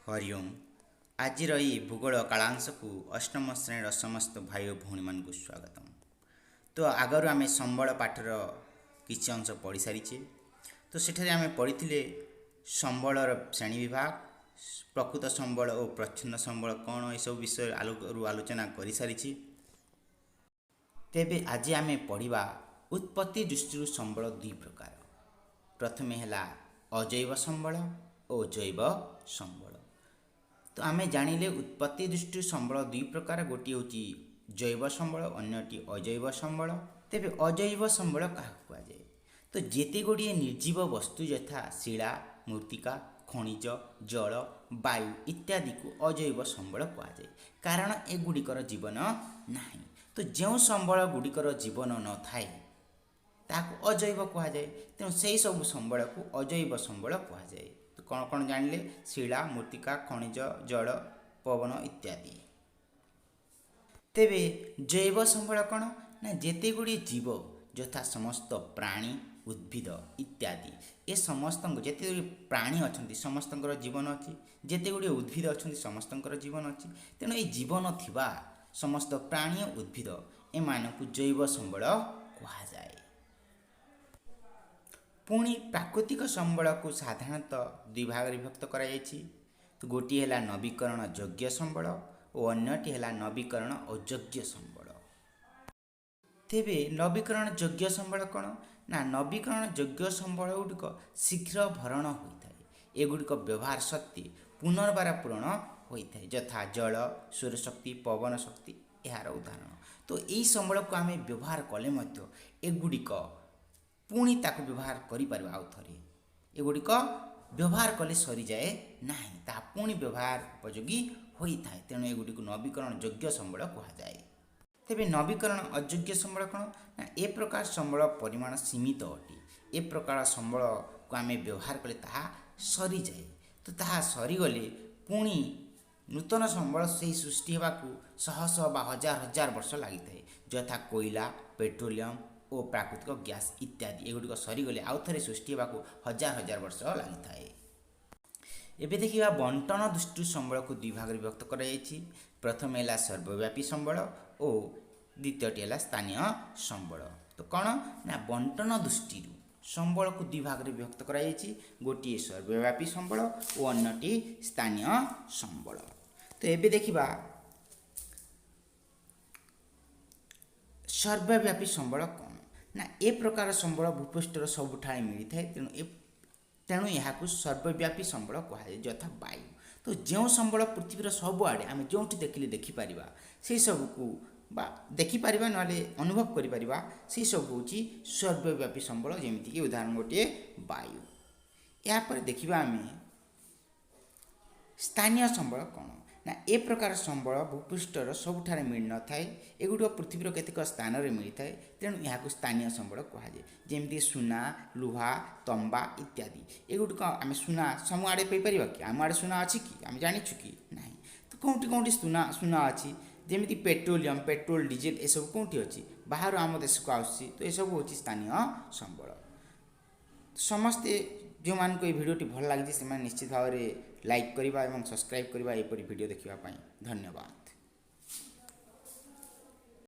हरिओम आज भूगोल कालांश को अष्टम श्रेणी समस्त भाई और भौणी मान स्वागतम। तो आगर आम संबल पाठर किसी अंश पढ़ी सारी तो सेठारे आम पढ़ी संबलर श्रेणी विभाग प्रकृत संबल और प्रच्छन्न संबल कौन यह सब विषय आलोचना कर सारी। तेबे आज आम पढ़ा उत्पत्ति दृष्टि संबल दुई प्रकार। प्रथम है अजैव संबल और जैव संबल। तो आम जानिले उत्पत्ति दृष्टि संबल दुई प्रकार, गोटे हूँ जैव संबल अन्यटी अजैव संबल। तेबे अजैव संबल क्या कहुए तो जेते गुड़िए निर्जीव वस्तु यथा शिला मृत्तिका खनिज जल वायु इत्यादि को अजैव संबल कहुए, कारण एगुड़िकर जीवन नाही। तो जो संबल गुड़िकर जीवन न थाए ताकू अजैव कहुए, तेणु से सब संबल को अजैव संबल कहुए। तो कौन कौन जानिले शिला मृत्तिका खनिज जल पवन इत्यादि। तेबे जैव संबल कौन ना जेते गुड़ी जीव यथा समस्त प्राणी उद्भिद इत्यादि ए समस्त जेते गुड़ी प्राणी अच्छा समस्त जीवन अच्छी, जेते गुड़ी उद्भिद अच्छा समस्त जीवन अच्छी। तेणु ये जीवन थिबा समस्त प्राणी उद्भिद एम जैव संबल कहुए। पुणी प्राकृतिक संबल को साधारणतः दुई भाग विभक्त कर तो गोटी है नवीकरण योग्य संबल और अन्यटी है नवीकरण अयोग्य संबल। तेबे नवीकरण योग्य संबल कौन ना नवीकरण योग्य संबल गुड़िक शीघ्र भरण होता है। एगुड़िक व्यवहार शक्ति पुनर्बार पूरण होता है यथा जल सूर्यशक्ति पवन शक्ति यार उदाहरण। तो यही संबल को आम व्यवहार कले एगुड़िक पुणी ताकू व्यवहार करें आउ थे। एगुड़िक व्यवहार कले सरी जाए ना ता पुणी व्यवहार उपयोगी होता है। तेणु एगुड़ी नवीकरण योग्य संबल कहुए। तेबे नवीकरण अयोग्य संबल कौन ना ए प्रकार संबल परिमाण सीमित अटे। ए प्रकार संबल को आम व्यवहार कले ताहा सरी जाए। तो ताहा सरीगले पुणी नूतन संबल से सृष्टि होगाकू शह शह बा हजार हजार वर्ष लगी था यथा कोयला पेट्रोलियम और प्राकृतिक गैस इत्यादि। एगुड़िक सरीगले आउ थे सृष्टि होगाकू हजार हजार वर्ष लगी थाए। एबे देखिबा बंटन दृष्टि संबल को दुई भाग विभक्त कर। प्रथम है सर्वव्यापी संबल और द्वितीयटी है स्थानीय संबल। तो कौन ना बंटन दृष्टि संबल को दुई भाग विभक्त कर। गोटे सर्वव्यापी संबल और अन्यटी स्थानीय संबल। तो एबे देखिबा सर्वव्यापी संबल कौन ना ए प्रकार संबल भूपृष्ठर सबुठाए मिलता है। तेणु यहाँ सर्वव्यापी संबल कहुए यथा वायु। तो जो संबल पृथ्वीर सबुआड़े आम जो देखिले देखिपर से सबको देखिपर ना अनुभव कर सब हूँ सर्वव्यापी संबल। जमीक उदाहरण गोटे वायु। यापर देखा आम स्थानीय संबल कौन ना ए प्रकार संबल भूपृष्ठर सबुठारे मिल न थाए। एगुड़ पृथ्वीर केतेक स्थान में मिलता है। तेणु यहाँ स्थानीय संबल कहुए जमीक सुना लुहा तंबा इत्यादि। एगुड़िक आम सुना सब आड़े पाइपर कि आम आड़े सुना अच्छी कि आम जाचु कि ना। तो कौटी कौटी सुना सुना अच्छी जमीक पेट्रोलियम पेट्रोल डीजेल ये सब कौटी अच्छी बाहर आम देश को आसूँ। तो यह हूँ स्थानीय संबल। समस्ते जो मान को भिडियोटी भल लगी से निश्चित भाव में लाइक करवा और सब्सक्राइब करवा एपरी भिडियो देखा। धन्यवाद।